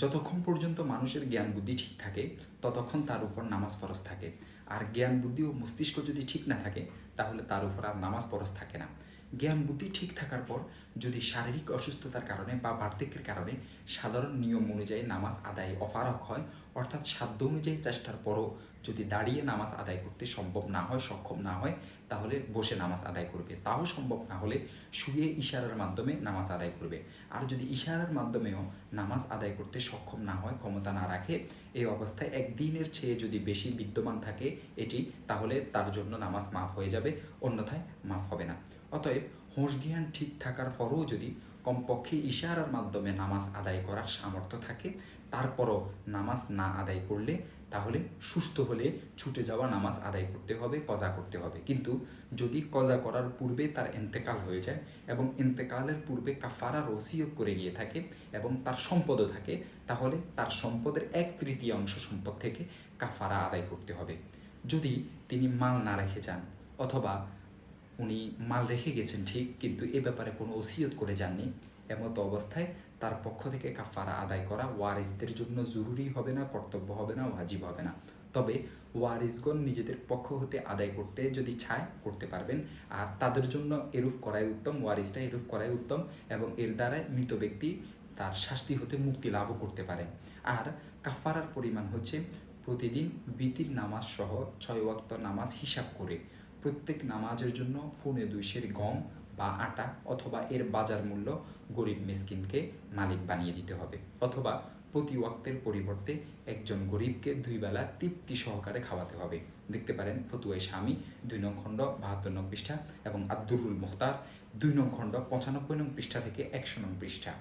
যতক্ষণ পর্যন্ত মানুষের জ্ঞান বুদ্ধি ঠিক থাকে ততক্ষণ তার উপর নামাজ ফরজ থাকে। আর জ্ঞান বুদ্ধি ও মস্তিষ্ক যদি ঠিক না থাকে তাহলে তার উপর আর নামাজ ফরজ থাকে না। জ্ঞান বুদ্ধি ঠিক থাকার পর যদি শারীরিক অসুস্থতার কারণে বা বার্ধক্যের কারণে সাধারণ নিয়ম অনুযায়ী নামাজ আদায় অপারগ হয়, অর্থাৎ সাধ্য অনুযায়ী চেষ্টার পরও যদি দাঁড়িয়ে নামাজ আদায় করতে সম্ভব না হয়, সক্ষম না হয়, তাহলে বসে নামাজ আদায় করবে। তাও সম্ভব না হলে শুয়ে ইশারার মাধ্যমে নামাজ আদায় করবে। আর যদি ইশারার মাধ্যমেও নামাজ আদায় করতে সক্ষম না হয়, ক্ষমতা না রাখে, এই অবস্থায় একদিনের চেয়ে যদি বেশি বিদ্যমান থাকে এটি, তাহলে তার জন্য নামাজ মাফ হয়ে যাবে, অন্যথায় মাফ হবে না। অতএব হোশ জ্ঞান ঠিক থাকার পরও যদি কমপক্ষে ইশারার মাধ্যমে নামাজ আদায় করার সামর্থ্য থাকে, তারপরও নামাজ না আদায় করলে তাহলে সুস্থ হলে ছুটে যাওয়া নামাজ আদায় করতে হবে, কজা করতে হবে। কিন্তু যদি কজা করার পূর্বে তার ইন্তেকাল হয়ে যায় এবং ইন্তেকালের পূর্বে কাফারার ওসিয়ত করে গিয়ে থাকে এবং তার সম্পদও থাকে, তাহলে তার সম্পদের 1/3 সম্পদ থেকে কাফারা আদায় করতে হবে। যদি তিনি মাল না রেখে যান, অথবা উনি মাল রেখে গেছেন ঠিক, কিন্তু এ ব্যাপারে কোনো ওসিয়ত করে যাননি, এমতো অবস্থায় তার পক্ষ থেকে কাফারা আদায় করা ওয়ারিসদের জন্য জরুরি হবে না, কর্তব্য হবে না, ওয়াজিব হবে না। তবে ওয়ারিসগণ নিজেদের পক্ষ হতে আদায় করতে যদি চায় করতে পারবেন, আর তাদের জন্য এরূপ করাই উত্তম, ওয়ারিসরা এরূপ করাই উত্তম, এবং এর দ্বারাই মৃত ব্যক্তি তার শাস্তি হতে মুক্তি লাভও করতে পারে। আর কাফারার পরিমাণ হচ্ছে প্রতিদিন বিতির নামাজ সহ 6 ওয়াক্ত নামাজ হিসাব করে প্রত্যেক নামাজের জন্য 2.5 সের গম বা আটা অথবা এর বাজার মূল্য গরিব মিসকিনকে মালিক বানিয়ে দিতে হবে, অথবা প্রতি ওয়াক্তের পরিবর্তে একজন গরিবকে 2 বেলা তৃপ্তি সহকারে খাওয়াতে হবে। দেখতে পারেন ফতুয়ায়ে শামী 2 নং খণ্ড 72 নং পৃষ্ঠা এবং আদ-দুররুল মুখতার 2 নং খণ্ড 95 নং পৃষ্ঠা থেকে 100 নং পৃষ্ঠা।